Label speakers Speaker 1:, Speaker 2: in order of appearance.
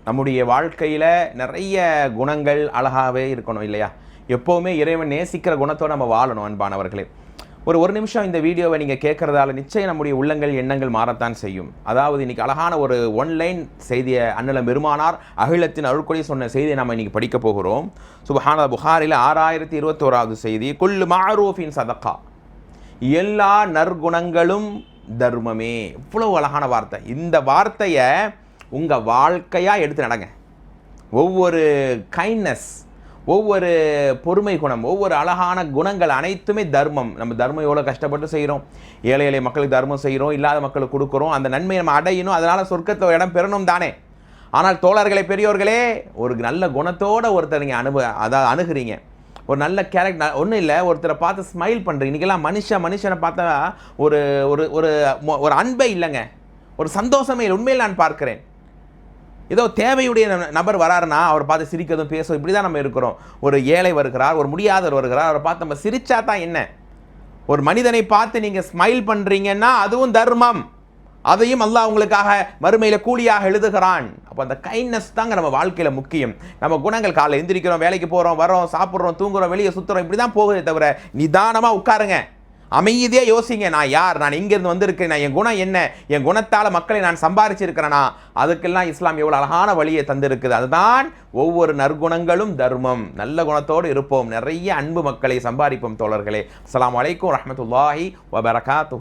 Speaker 1: நம்முடைய வாழ்க்கையில் நிறைய குணங்கள் அழகாகவே இருக்கணும் இல்லையா? எப்போவுமே இறைவன் நேசிக்கிற குணத்தோடு நம்ம வாழணும் அன்பானவர்களே. ஒரு நிமிஷம் இந்த வீடியோவை நீங்கள் கேட்குறதால நிச்சயம் நம்முடைய உள்ளங்கள் எண்ணங்கள் மாறத்தான் செய்யும். அதாவது இன்றைக்கி அழகான ஒரு ஒன்லைன் செய்தியை அண்ணலம் பெருமானார் அகிலத்தின் அருள்கொடை சொன்ன செய்தியை நம்ம இன்றைக்கி படிக்க போகிறோம். சுப்ஹான புகாரில் 6021வது செய்தி, குல்லு மஅரூஃபின் சதகா, எல்லா நற்குணங்களும் தர்மமே. இவ்வளவு அழகான வார்த்தை. இந்த வார்த்தையை உங்கள் வாழ்க்கையாக எடுத்து நடங்க. ஒவ்வொரு கைண்ட்னஸ், ஒவ்வொரு பொறுமை குணம், ஒவ்வொரு அழகான குணங்கள் அனைத்துமே தர்மம். நம்ம தர்மம் எவ்வளோ கஷ்டப்பட்டு செய்கிறோம், ஏழை எளிய மக்களுக்கு தர்மம் செய்கிறோம், இல்லாத மக்களுக்கு கொடுக்குறோம், அந்த நன்மையை நம்ம அடையணும், அதனால் சொர்க்கத்தில் இடம் பெறணும் தானே. ஆனால் தோழர்களே, பெரியோர்களே, ஒரு நல்ல குணத்தோடு ஒருத்தர் நீங்கள் அணுகிறீங்க, ஒரு நல்ல கேரக்டர், ஒன்றும் இல்லை, ஒருத்தரை பார்த்து ஸ்மைல் பண்ணுறீங்க. இன்றைக்கெல்லாம் மனுஷனை பார்த்தா ஒரு ஒரு ஒரு அன்பே இல்லைங்க, ஒரு சந்தோஷமே இல்லை. உண்மையில் நான் பார்க்குறேன், ஏதோ தேவையுடைய நபர் வராருன்னா அவர் பார்த்து சிரிக்கிறதும் பேசும், இப்படி தான் நம்ம இருக்கிறோம். ஒரு ஏழை வருகிறார், ஒரு முடியாதவர் வருகிறார், அவரை பார்த்து நம்ம சிரிச்சா தான் என்ன. ஒரு மனிதனை பார்த்து நீங்கள் ஸ்மைல் பண்ணுறீங்கன்னா அதுவும் தர்மம், அதையும் அல்லாஹ் உங்களுக்காக மறுமையில் கூலியாக எழுதுகிறான். அப்போ அந்த கைண்ட்னஸ் தாங்க நம்ம வாழ்க்கையில் முக்கியம். நம்ம குணங்கள், காலையில் எந்திரிக்கிறோம், வேலைக்கு போகிறோம், வரோம், சாப்பிட்றோம், தூங்குறோம், வெளியே சுற்றுறோம், இப்படி தான் போகுதே தவிர நிதானமாக உட்காருங்க, அமைதியாக யோசிங்க. நான் யார், நான் இங்கேருந்து வந்திருக்கேன், நான் என் குணம் என்ன, என் குணத்தால் மக்களை நான் சம்பாரிச்சிருக்கிறேனா, அதுக்கெல்லாம் இஸ்லாம் எவ்வளோ அழகான வழியை தந்திருக்குது. அதுதான் ஒவ்வொரு நற்குணங்களும் தர்மம். நல்ல குணத்தோடு இருப்போம், நிறைய அன்பு மக்களை சம்பாதிப்போம் தோழர்களே. அஸ்ஸலாமு அலைக்கும் வரஹ்மத்துல்லாஹி வபரகாத்துஹு.